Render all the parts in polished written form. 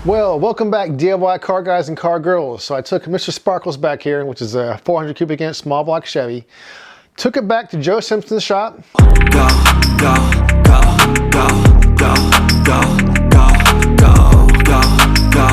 Well, welcome back DIY car guys and car girls. So I took Mr. Sparkles back here, which is a 400 cubic inch small block Chevy. Took it back to Joe Simpsons' shop. Go, go, go, go, go, go, go, go, go, go,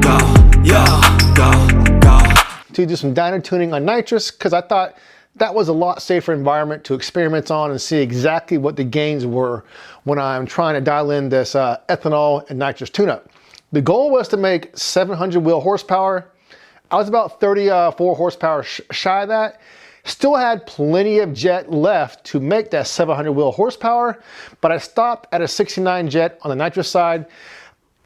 go, yeah, go. To do some dyno tuning on Nitrous, because I thought that was a lot safer environment to experiment on and see exactly what the gains were when I'm trying to dial in this ethanol and nitrous tune-up. The goal was to make 700 wheel horsepower. I was about 34 horsepower shy of that. Still had plenty of jet left to make that 700 wheel horsepower, but I stopped at a 69 jet on the nitrous side,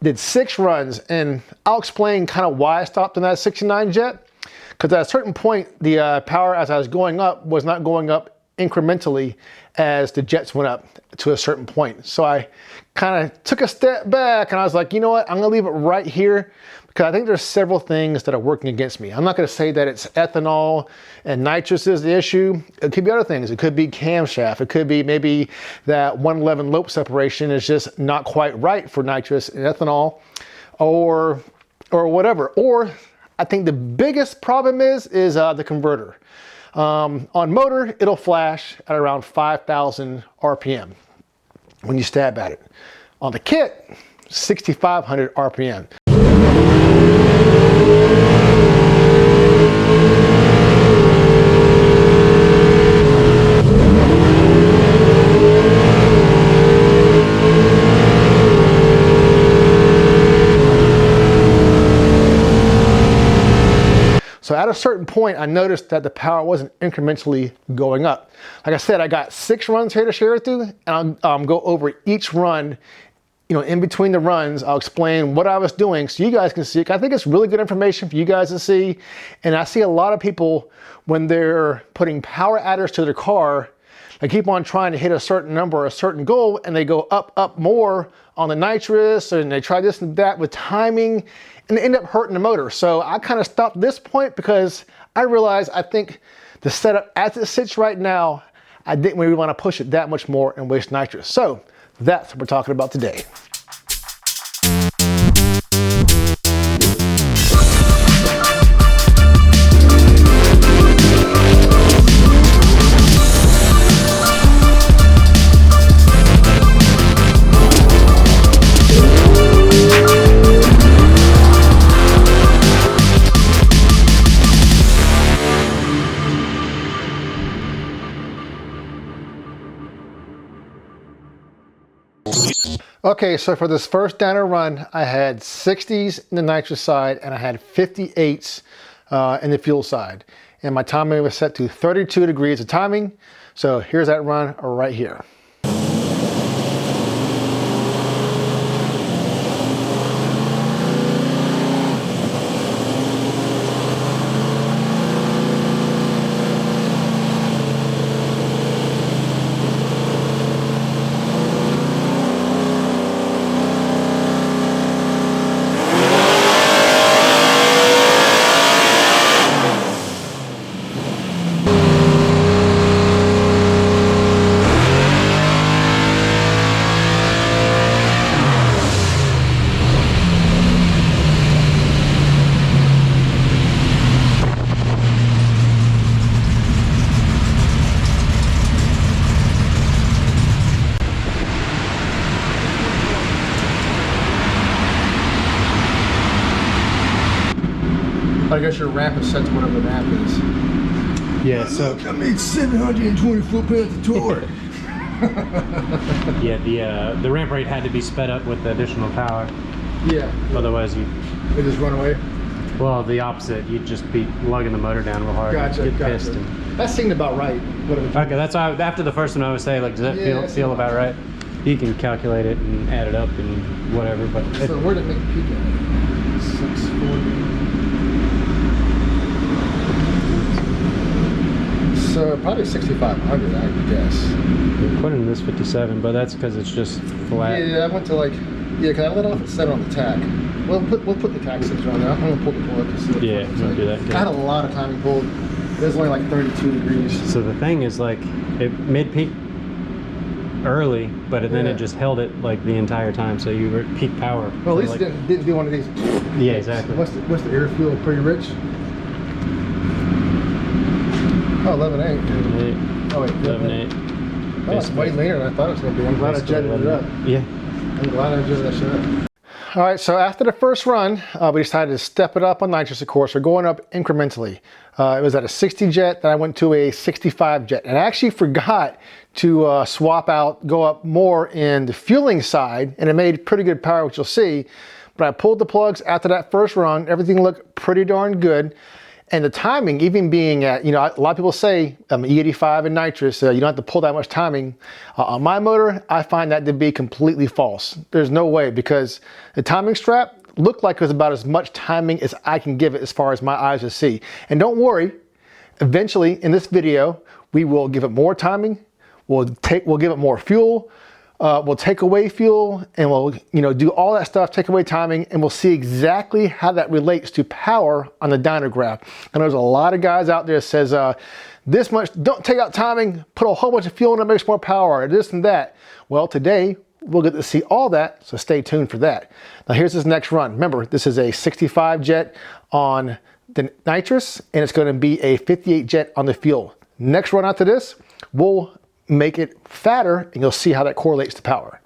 did 6 runs, and I'll explain kind of why I stopped on that 69 jet. Because at a certain point, the power as I was going up was not going up incrementally as the jets went up to a certain point. So I kind of took a step back and I was like, you know what, I'm gonna leave it right here because I think there's several things that are working against me. I'm not gonna say that it's ethanol and nitrous is the issue. It could be other things. It could be camshaft. It could be maybe that 111 lope separation is just not quite right for nitrous and ethanol or whatever. Or I think the biggest problem is the converter. On motor, it'll flash at around 5,000 RPM when you stab at it. On the kit, 6,500 RPM. So at a certain point, I noticed that the power wasn't incrementally going up. Like I said, I got 6 runs here to share with you, and I'll go over each run. You know, in between the runs, I'll explain what I was doing so you guys can see it. I think it's really good information for you guys to see. And I see a lot of people when they're putting power adders to their car, they keep on trying to hit a certain number or a certain goal, and they go up more on the nitrous, and they try this and that with timing, and they end up hurting the motor. So I kind of stopped this point because I realized I think the setup as it sits right now, I didn't really want to push it that much more and waste nitrous. So that's what we're talking about today. Okay, so for this first dyno run, I had 60s in the nitrous side and I had 58s in the fuel side. And my timing was set to 32 degrees of timing. So here's that run right here. I guess your ramp is set to whatever the ramp is. Yeah, so I made 720 foot-pounds of torque. yeah, the ramp rate had to be sped up with the additional power. Yeah. Otherwise, They just run away. well, the opposite. You'd just be lugging the motor down real hard. Gotcha, Get pissed. gotcha. That seemed about right. Okay, that's why after the first one I would say, like, does that feel about right? You can calculate it and add it up and whatever. But So where did it make the peak at? 640. So probably 6,500, I would guess. we're putting this 57, but that's because it's just flat. Yeah, I went to like, yeah, because I let off at 7 on the tack. We'll put the tack sensor on there. I'm gonna pull the pull up to see what Yeah, it's we'll like. do that. I had a lot of timing pulled. It was only like 32 degrees. So the thing is, like, mid peak early, but then Yeah. it just held it like the entire time, so you were at peak power. Well, at least like, it didn't do one of these. yeah, exactly. What's the air fuel? Pretty rich. Oh, 11.8. 11.8. Oh wait, 11.8. Oh, it's way leaner than I thought it was going to be. I'm glad I jetted it up. Yeah. I'm glad I jetted that shit up. All right, so after the first run, we decided to step it up on nitrous, of course. We're going up incrementally. It was at a 60 jet, then I went to a 65 jet. And I actually forgot to swap out, go up more in the fueling side, and it made pretty good power, which you'll see. But I pulled the plugs after that first run. Everything looked pretty darn good. And the timing, even being at, you know, a lot of people say E85 and nitrous, you don't have to pull that much timing. On my motor, I find that to be completely false. There's no way, because the timing strap looked like it was about as much timing as I can give it as far as my eyes will see. And don't worry, eventually in this video, we will give it more timing, we'll give it more fuel, we'll take away fuel, and we'll do all that stuff, take away timing, and we'll see exactly how that relates to power on the dyno graph. And there's a lot of guys out there that says this much, don't take out timing, put a whole bunch of fuel in it, makes more power, or this and that. Well, today we'll get to see all that, so stay tuned for that. Now here's this next run. Remember, this is a 65 jet on the nitrous, and it's going to be a 58 jet on the fuel. Next run after this, we'll make it fatter, and you'll see how that correlates to power.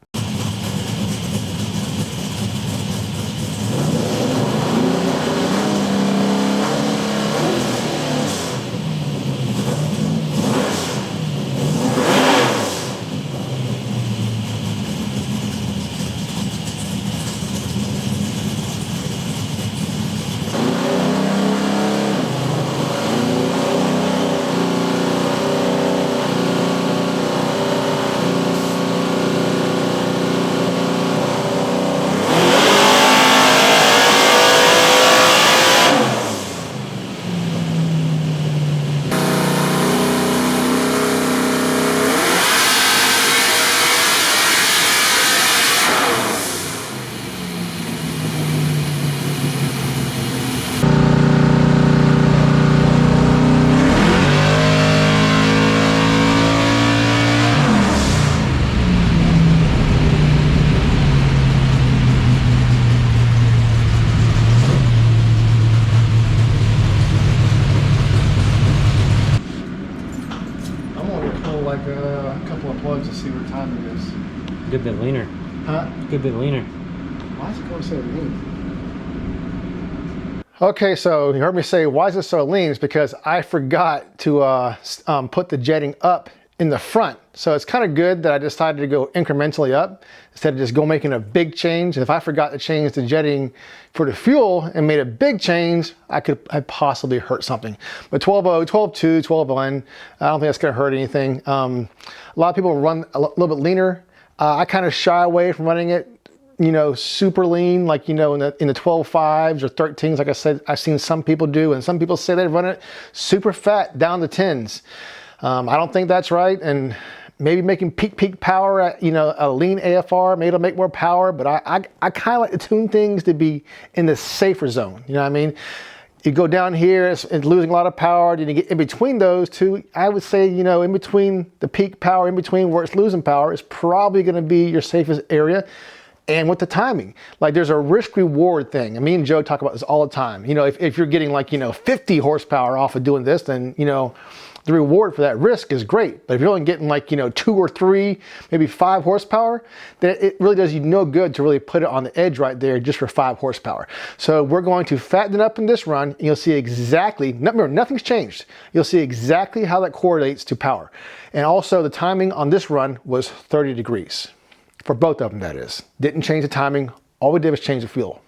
Like a couple of plugs to see what time it is. Good bit leaner. Huh? Good bit leaner. Why is it going so lean? Okay, so you heard me say, why is it so lean? It's because I forgot to put the jetting up in the front. So it's kind of good that I decided to go incrementally up instead of just making a big change. If I forgot to change the jetting for the fuel and made a big change, I possibly hurt something. But 12.0, 12.2, 12.1, I don't think that's gonna hurt anything. A lot of people run a little bit leaner. I kind of shy away from running it, super lean, like, in the 12.5s or 13s, like I said, I've seen some people do, and some people say they run it super fat down to 10s. I don't think that's right, and maybe making peak power at a lean AFR, maybe it'll make more power, but I kind of like to tune things to be in the safer zone. You know what I mean? You go down here, it's losing a lot of power, then you get in between those two. I would say, in between the peak power, in between where it's losing power, is probably going to be your safest area. And with the timing, like there's a risk reward thing. And me and Joe talk about this all the time. If you're getting like 50 horsepower off of doing this, then the reward for that risk is great. But if you're only getting like 2 or 3, maybe 5 horsepower, then it really does you no good to really put it on the edge right there just for 5 horsepower. So we're going to fatten it up in this run, and you'll see exactly, remember, nothing's changed. You'll see exactly how that correlates to power. And also the timing on this run was 30 degrees. For both of them, that is. Didn't change the timing. All we did was change the fuel.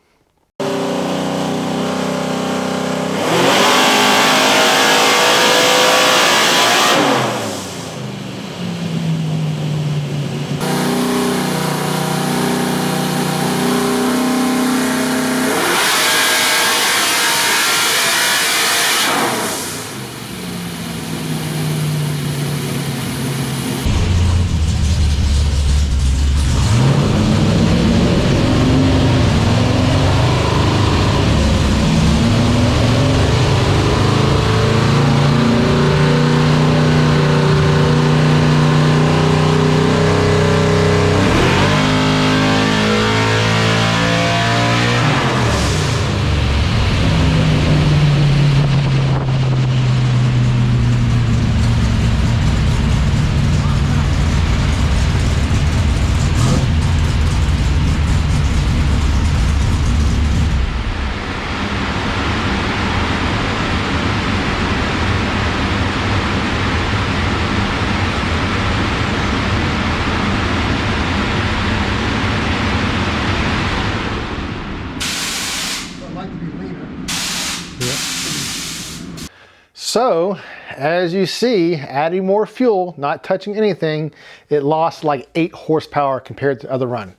So as you see, adding more fuel, not touching anything, it lost like 8 horsepower compared to the other run,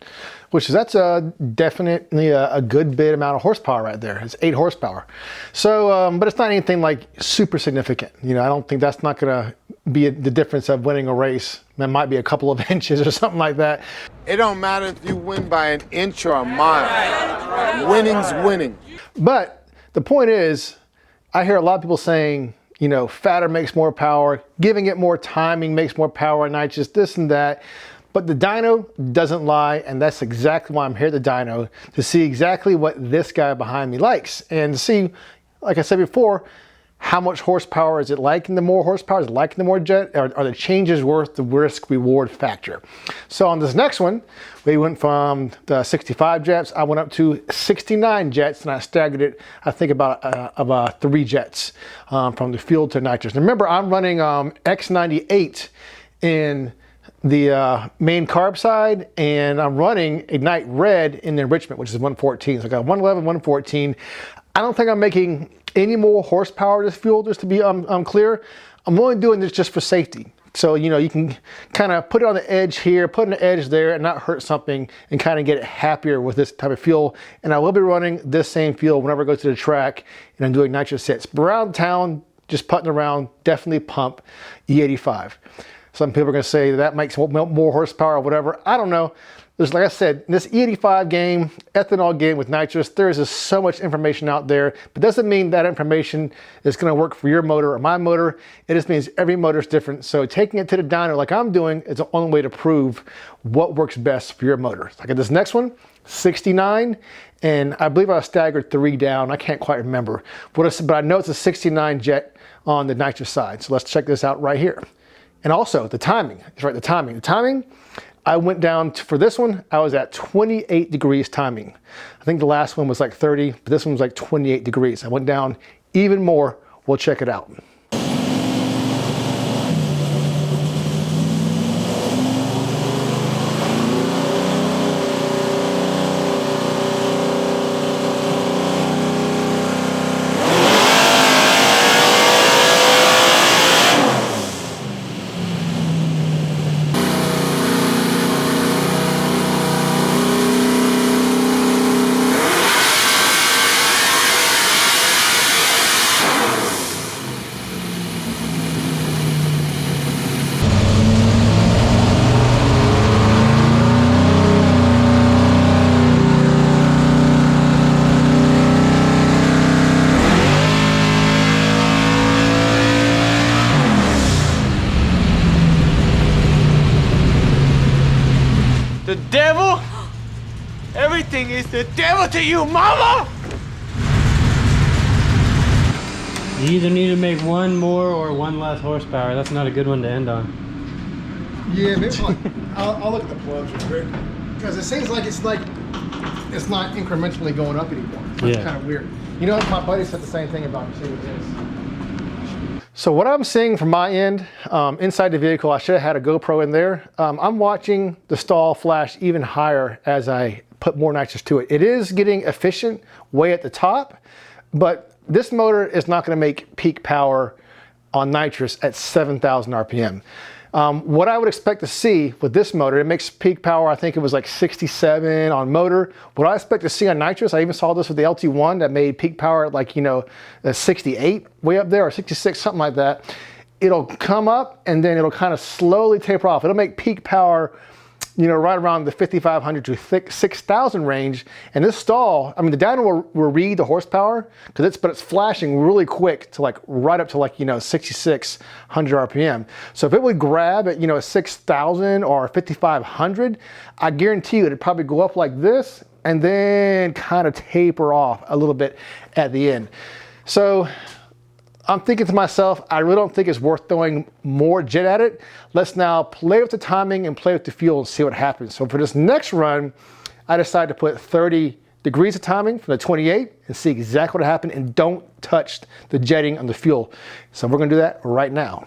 which is, that's definitely a good bit amount of horsepower right there. It's 8 horsepower. So, but it's not anything like super significant. You know, I don't think that's not gonna be the difference of winning a race. That might be a couple of inches or something like that. It don't matter if you win by an inch or a mile. Winning's winning. But the point is, I hear a lot of people saying, you know, fatter makes more power, giving it more timing makes more power, nitrous, this and that. But the dyno doesn't lie, and that's exactly why I'm here at the dyno, to see exactly what this guy behind me likes. And to see, like I said before, how much horsepower is it liking the more horsepower? Is it liking the more jet? Are the changes worth the risk reward factor? So on this next one, we went from the 65 jets, I went up to 69 jets, and I staggered it, I think about 3 jets from the fuel to nitrous. And remember, I'm running X98 in the main carb side, and I'm running Ignite Red in the enrichment, which is 114. So I got 111, 114. I don't think I'm making any more horsepower this fuel, just to be clear. I'm only doing this just for safety. So, you know, you can kind of put it on the edge here, put an edge there, and not hurt something, and kind of get it happier with this type of fuel. And I will be running this same fuel whenever I go to the track and I'm doing nitrous sets. But around town, just putting around, definitely pump E85. Some people are going to say that makes more horsepower or whatever. I don't know. There's, like I said, in this E85 game, ethanol game with nitrous, there is just so much information out there, but doesn't mean that information is going to work for your motor or my motor. It just means every motor is different. So taking it to the dyno like I'm doing is the only way to prove what works best for your motor. Like at this next one, 69, and I believe I staggered 3 down. I can't quite remember, but I know it's a 69 jet on the nitrous side. So let's check this out right here. And also the timing, that's right, the timing. The timing, I went down for this one, I was at 28 degrees timing. I think the last one was like 30, but this one was like 28 degrees. I went down even more. We'll check it out. The devil? Everything is the devil to you, mama! You either need to make 1 more or 1 less horsepower. That's not a good one to end on. Yeah, maybe I'll look at the plugs real quick, because it seems like it's not incrementally going up anymore. It's kind of weird. You know, my buddy said the same thing about me. See what it is. So what I'm seeing from my end, inside the vehicle, I should have had a GoPro in there. I'm watching the stall flash even higher as I put more nitrous to it. It is getting efficient way at the top, but this motor is not going to make peak power on nitrous at 7,000 RPM. What I would expect to see with this motor, it makes peak power, I think it was like 67 on motor. What I expect to see on nitrous, I even saw this with the LT1 that made peak power at like, you know, 68 way up there, or 66, something like that. It'll come up and then it'll kind of slowly taper off. It'll make peak power, you know, right around the 5,500 to 6,000 range. And this stall, I mean, the dyno will read the horsepower, but it's flashing really quick to like right up to like, you know, 6,600 RPM. So if it would grab at, you know, 6,000 or 5,500, I guarantee you it'd probably go up like this and then kind of taper off a little bit at the end. So I'm thinking to myself, I really don't think it's worth throwing more jet at it. Let's now play with the timing and play with the fuel and see what happens. So for this next run, I decided to put 30 degrees of timing from the 28 and see exactly what happened, and don't touch the jetting on the fuel. So we're gonna do that right now.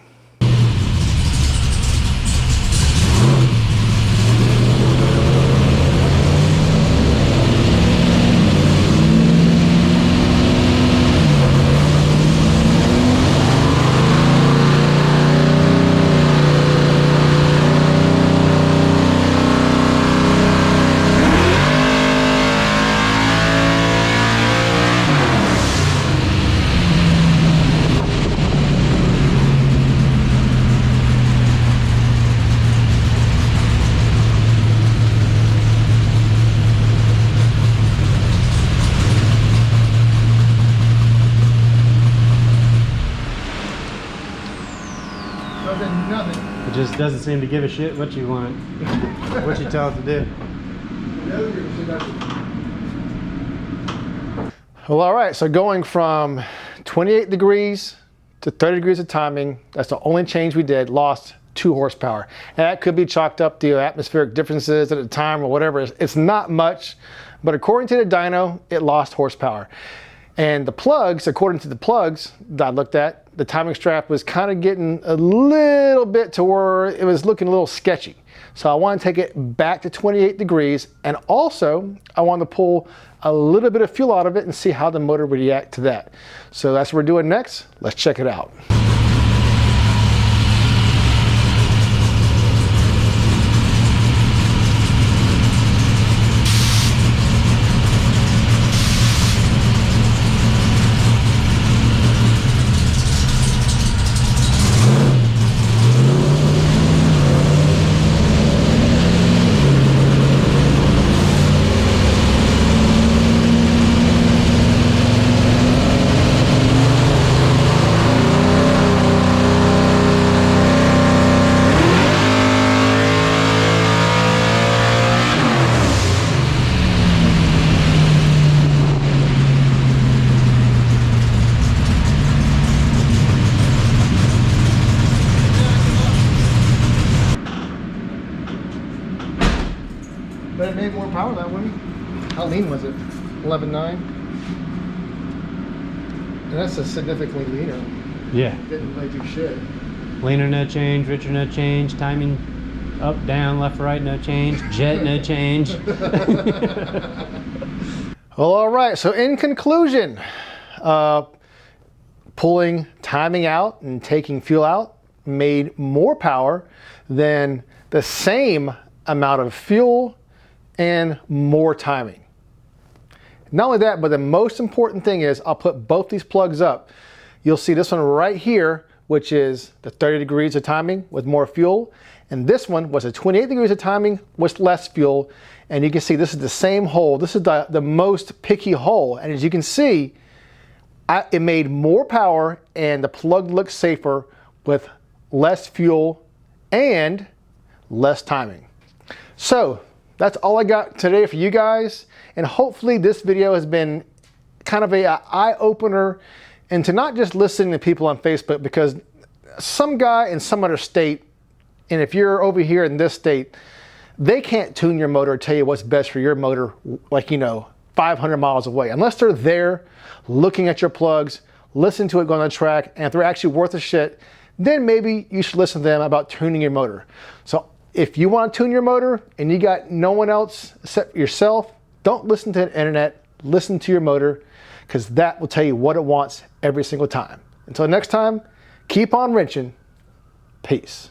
So I did nothing. It just doesn't seem to give a shit what you want, what you tell it to do. Well, all right, so going from 28 degrees to 30 degrees of timing, that's the only change we did, lost 2 horsepower. And that could be chalked up to atmospheric differences at the time or whatever. It's not much, but according to the dyno, it lost horsepower. And the plugs, according to the plugs that I looked at, the timing strap was kind of getting a little bit to where it was looking a little sketchy. So I want to take it back to 28 degrees, and also I want to pull a little bit of fuel out of it and see how the motor would react to that. So that's what we're doing next. Let's check it out. But it made more power that way. How lean was it? 11.9? And that's a significantly leaner. Yeah. Didn't really do shit. Leaner, no change. Richer, no change. Timing, up, down, left, right, no change. Jet, no change. Well, all right. So in conclusion, pulling timing out and taking fuel out made more power than the same amount of fuel and more timing. Not only that, but the most important thing is I'll put both these plugs up. You'll see this one right here, which is the 30 degrees of timing with more fuel. And this one was a 28 degrees of timing with less fuel. And you can see this is the same hole. This is the most picky hole. And as you can see, it made more power and the plug looks safer with less fuel and less timing. So that's all I got today for you guys. And hopefully this video has been kind of a eye-opener into not just listening to people on Facebook, because some guy in some other state, and if you're over here in this state, they can't tune your motor or tell you what's best for your motor, like, 500 miles away. Unless they're there looking at your plugs, listening to it go on the track, and if they're actually worth a shit, then maybe you should listen to them about tuning your motor. So if you want to tune your motor and you got no one else except yourself, don't listen to the internet, listen to your motor, because that will tell you what it wants every single time. Until next time, keep on wrenching. Peace.